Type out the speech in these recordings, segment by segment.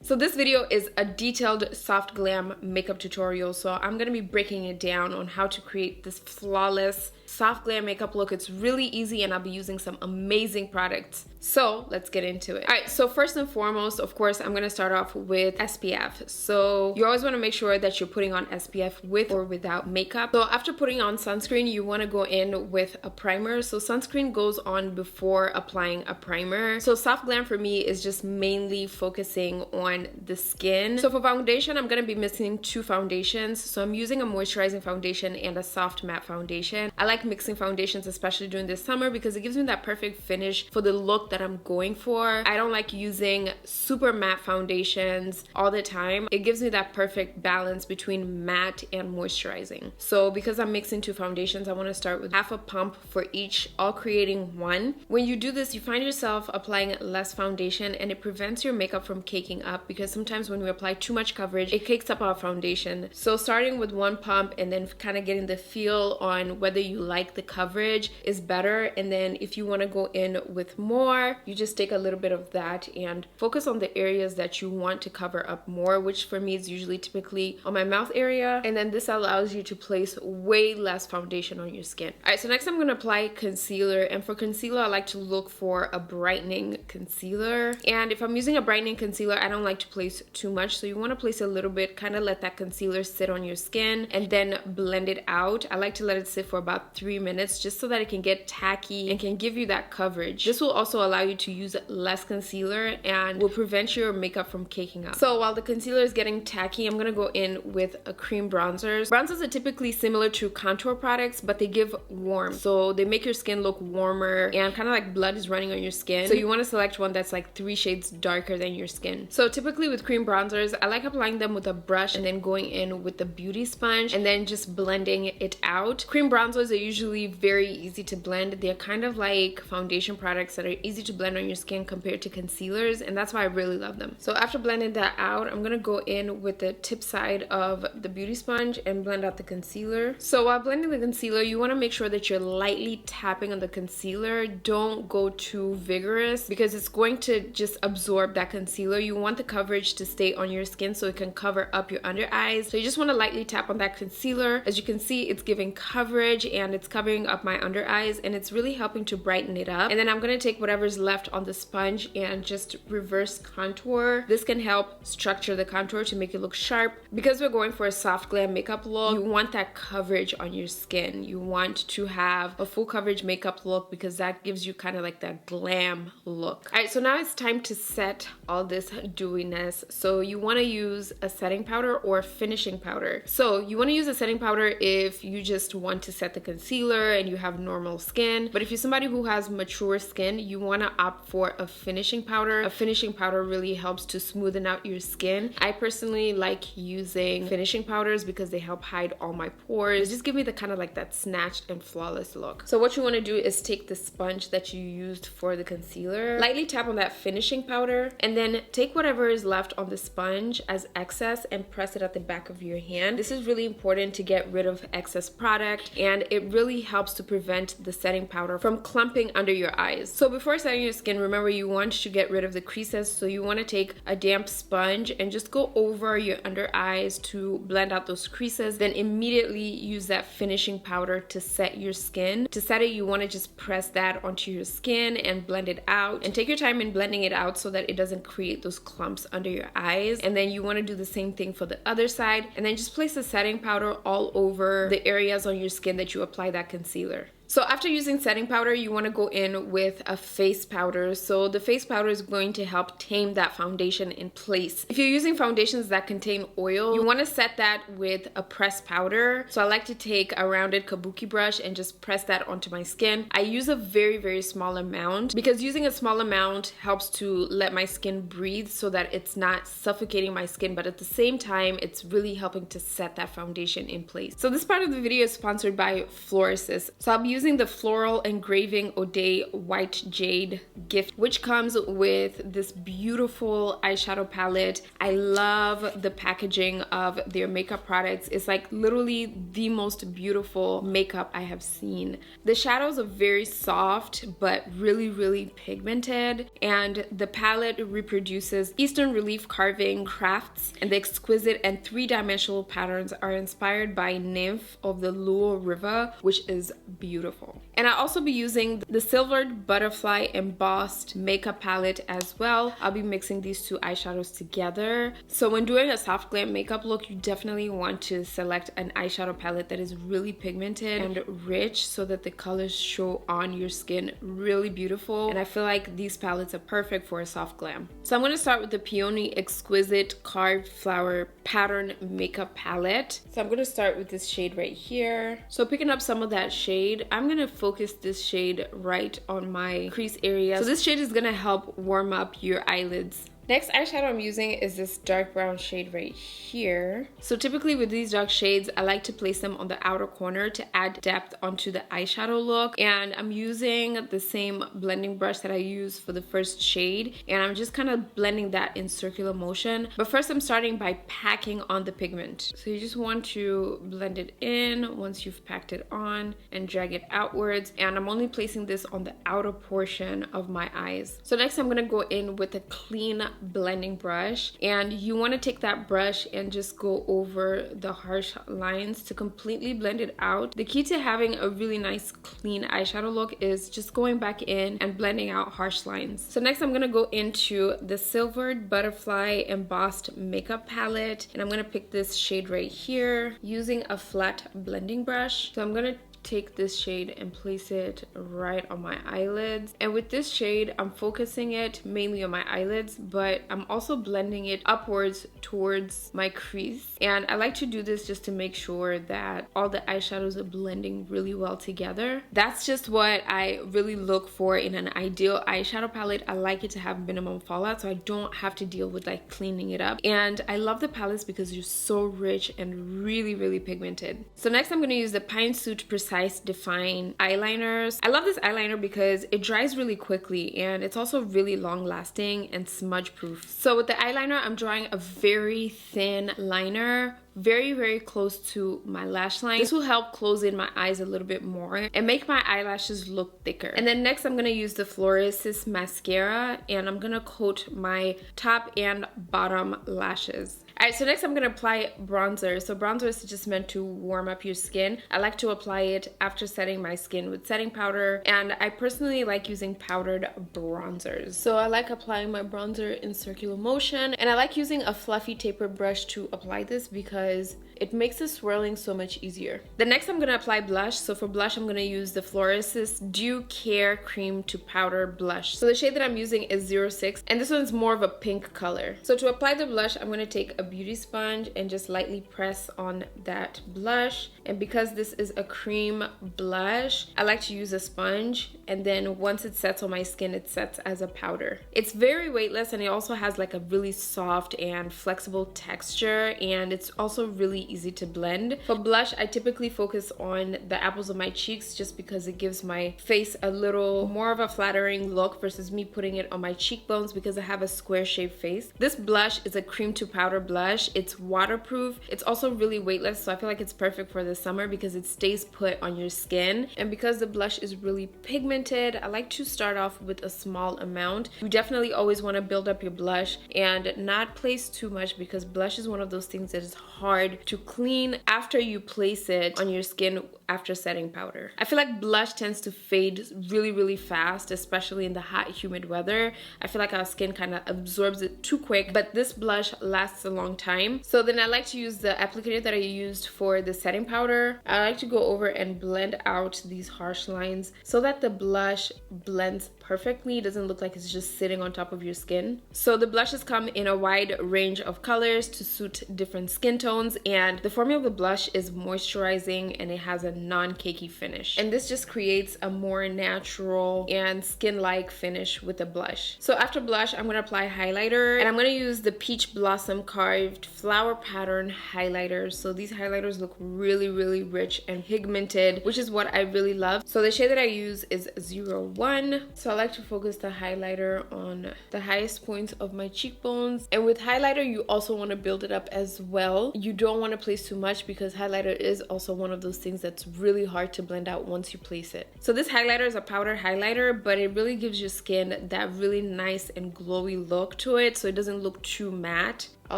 So this video is a detailed soft glam makeup tutorial, so I'm gonna be breaking it down on how to create this flawless soft glam makeup look. It's really easy and I'll be using some amazing products. So let's get into it. All right, so first and foremost, of course, I'm gonna start off with SPF. So you always wanna make sure that you're putting on SPF with or without makeup. So after putting on sunscreen, you wanna go in with a primer. So sunscreen goes on before applying a primer. So soft glam for me is just mainly focusing on the skin. So for foundation, I'm gonna be mixing two foundations. So I'm using a moisturizing foundation and a soft matte foundation. I like mixing foundations, especially during the summer, because it gives me that perfect finish for the look that I'm going for. I don't like using super matte foundations all the time. It gives me that perfect balance between matte and moisturizing. So because I'm mixing two foundations, I want to start with half a pump for each, all creating one. When you do this, you find yourself applying less foundation and it prevents your makeup from caking up, because sometimes when we apply too much coverage, it cakes up our foundation. So starting with one pump and then kind of getting the feel on whether you like the coverage is better. And then if you want to go in with more, you just take a little bit of that and focus on the areas that you want to cover up more, which for me is usually typically on my mouth area. And then this allows you to place way less foundation on your skin. All right, so next I'm going to apply concealer. And for concealer, I like to look for a brightening concealer. And if I'm using a brightening concealer, I don't like to place too much. So you want to place a little bit, kind of let that concealer sit on your skin and then blend it out. I like to let it sit for about 3 minutes just so that it can get tacky and can give you that coverage. This will also allow you to use less concealer and will prevent your makeup from caking up. So while the concealer is getting tacky, I'm gonna go in with a cream bronzers. Bronzers are typically similar to contour products, but they give warm. So they make your skin look warmer and kind of like blood is running on your skin. So you want to select one that's like 3 shades darker than your skin. So typically with cream bronzers, I like applying them with a brush and then going in with the beauty sponge and then just blending it out. Cream bronzers are usually very easy to blend. They're kind of like foundation products that are easy to blend on your skin compared to concealers, and that's why I really love them. So after blending that out, I'm gonna go in with the tip side of the beauty sponge and blend out the concealer. So while blending the concealer, you want to make sure that you're lightly tapping on the concealer. Don't go too vigorous because it's going to just absorb that concealer. You want the coverage to stay on your skin so it can cover up your under eyes. So you just want to lightly tap on that concealer. As you can see, it's giving coverage and it's covering up my under eyes and it's really helping to brighten it up. And then I'm going to take whatever's left on the sponge and just reverse contour. This can help structure the contour to make it look sharp. Because we're going for a soft glam makeup look, you want that coverage on your skin. You want to have a full coverage makeup look because that gives you kind of like that glam look. All right, so now it's time to set all this dewiness. So you want to use a setting powder or finishing powder. So you want to use a setting powder if you just want to set the concealer and you have normal skin. But if you're somebody who has mature skin, you want to opt for a finishing powder. A finishing powder really helps to smoothen out your skin. I personally like using finishing powders because they help hide all my pores. They just give me the kind of like that snatched and flawless look. So what you want to do is take the sponge that you used for the concealer, lightly tap on that finishing powder, and then take whatever is left on the sponge as excess and press it at the back of your hand. This is really important to get rid of excess product, and it really helps to prevent the setting powder from clumping under your eyes. So before setting your skin, remember you want to get rid of the creases. So you want to take a damp sponge and just go over your under eyes to blend out those creases. Then immediately use that finishing powder to set your skin. To set it, you want to just press that onto your skin and blend it out. And take your time in blending it out so that it doesn't create those clumps under your eyes. And then you want to do the same thing for the other side. And then just place the setting powder all over the areas on your skin that you apply that concealer. So after using setting powder, you want to go in with a face powder. So the face powder is going to help tame that foundation in place. If you're using foundations that contain oil, you want to set that with a pressed powder. So I like to take a rounded kabuki brush and just press that onto my skin. I use a very, very small amount because using a small amount helps to let my skin breathe so that it's not suffocating my skin, but at the same time, it's really helping to set that foundation in place. So this part of the video is sponsored by Floral. So I'll be using using the Floral Engraving Odey White Jade gift, which comes with this beautiful eyeshadow palette. I love the packaging of their makeup products. It's like literally the most beautiful makeup I have seen. The shadows are very soft but really pigmented, and the palette reproduces Eastern relief carving crafts, and the exquisite and three-dimensional patterns are inspired by nymph of the Luo River, which is beautiful. And I'll also be using the Silvered Butterfly Embossed Makeup Palette as well. I'll be mixing these two eyeshadows together. So when doing a soft glam makeup look, you definitely want to select an eyeshadow palette that is really pigmented and rich so that the colors show on your skin really beautiful. And I feel like these palettes are perfect for a soft glam. So I'm going to start with the Peony Exquisite Carved Flower Pattern Makeup Palette. So I'm going to start with this shade right here. So picking up some of that shade, I'm going to focus this shade right on my crease area. So this shade is going to help warm up your eyelids. Next eyeshadow I'm using is this dark brown shade right here. So typically with these dark shades, I like to place them on the outer corner to add depth onto the eyeshadow look. And I'm using the same blending brush that I used for the first shade. And I'm just kind of blending that in circular motion. But first I'm starting by packing on the pigment. So you just want to blend it in once you've packed it on and drag it outwards. And I'm only placing this on the outer portion of my eyes. So next I'm going to go in with a clean blending brush, and you want to take that brush and just go over the harsh lines to completely blend it out. The key to having a really nice clean eyeshadow look is just going back in and blending out harsh lines. So next I'm going to go into the Silvered Butterfly Embossed Makeup Palette, and I'm going to pick this shade right here using a flat blending brush. So I'm going to take this shade and place it right on my eyelids, and with this shade I'm focusing it mainly on my eyelids, but I'm also blending it upwards towards my crease. And I like to do this just to make sure that all the eyeshadows are blending really well together. That's just what I really look for in an ideal eyeshadow palette. I like it to have minimum fallout so I don't have to deal with like cleaning it up. And I love the palettes because they're so rich and really pigmented. So next I'm going to use the Pine Soot Precise Define eyeliners. I love this eyeliner because it dries really quickly and it's also really long lasting and smudge proof. So with the eyeliner I'm drawing a very thin liner, very close to my lash line. This will help close in my eyes a little bit more and make my eyelashes look thicker. And then next I'm gonna use the Florasis mascara, and I'm gonna coat my top and bottom lashes. Alright, so next I'm going to apply bronzer. So bronzer is just meant to warm up your skin. I like to apply it after setting my skin with setting powder, and I personally like using powdered bronzers. So I like applying my bronzer in circular motion, and I like using a fluffy taper brush to apply this because it makes the swirling so much easier. Then next I'm going to apply blush. So for blush I'm going to use the Florasis Dew Care Cream to Powder Blush. So the shade that I'm using is 06, and this one's more of a pink color. So to apply the blush I'm going to take a beauty sponge and just lightly press on that blush. And because this is a cream blush, I like to use a sponge, and then once it sets on my skin it sets as a powder. It's very weightless, and it also has like a really soft and flexible texture, and it's also really easy to blend. For blush I typically focus on the apples of my cheeks just because it gives my face a little more of a flattering look versus me putting it on my cheekbones because I have a square shaped face. This blush is a cream to powder blush. It's waterproof. It's also really weightless, so I feel like it's perfect for the summer because it stays put on your skin. And because the blush is really pigmented, I like to start off with a small amount. You definitely always want to build up your blush and not place too much because blush is one of those things that is hard to clean after you place it on your skin after setting powder. I feel like blush tends to fade really fast, especially in the hot humid weather. I feel like our skin kind of absorbs it too quick, but this blush lasts a long time. So then I like to use the applicator that I used for the setting powder. I like to go over and blend out these harsh lines so that the blush blends perfectly. It doesn't look like it's just sitting on top of your skin. So the blushes come in a wide range of colors to suit different skin tones, and the formula of the blush is moisturizing and it has a non-cakey finish. And this just creates a more natural and skin-like finish with the blush. So after blush, I'm gonna apply highlighter, and I'm gonna use the Peach Blossom carved flower pattern highlighters. So these highlighters look really, really rich and pigmented, which is what I really love. So the shade that I use is 01. So I like to focus the highlighter on the highest points of my cheekbones. And with highlighter, you also want to build it up as well. You don't want to place too much because highlighter is also one of those things that's really hard to blend out once you place it. So this highlighter is a powder highlighter, but it really gives your skin that really nice and glowy look to it, so it doesn't look too matte. I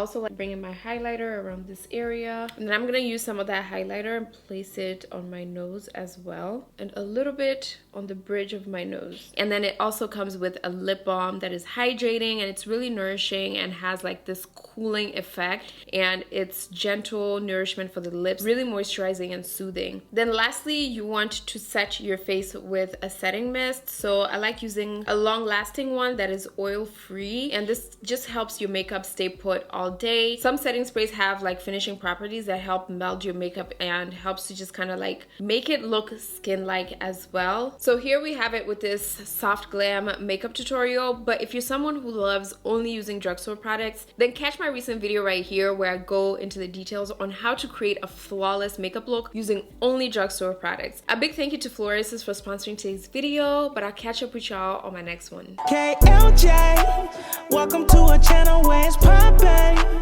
also like bringing my highlighter around this area, and then I'm gonna use some of that highlighter and place it on my nose as well, and a little bit on the bridge of my nose. And then it also comes with a lip balm that is hydrating, and it's really nourishing and has like this cooling effect, and it's gentle nourishment for the lips, really moisturizing and soothing. Then lastly, you want to set your face with a setting mist. So I like using a long-lasting one that is oil-free, and this just helps your makeup stay put all day. Some setting sprays have like finishing properties that help meld your makeup and helps to just kind of like make it look skin-like as well. So here we have it with this Soft Glam makeup tutorial. But if you're someone who loves only using drugstore products, then catch my recent video right here where I go into the details on how to create a flawless makeup look using only drugstore products. A big thank you to Floral for sponsoring today's video, but I'll catch up with y'all on my next one. KLJ, welcome to a channel where it's poppin'.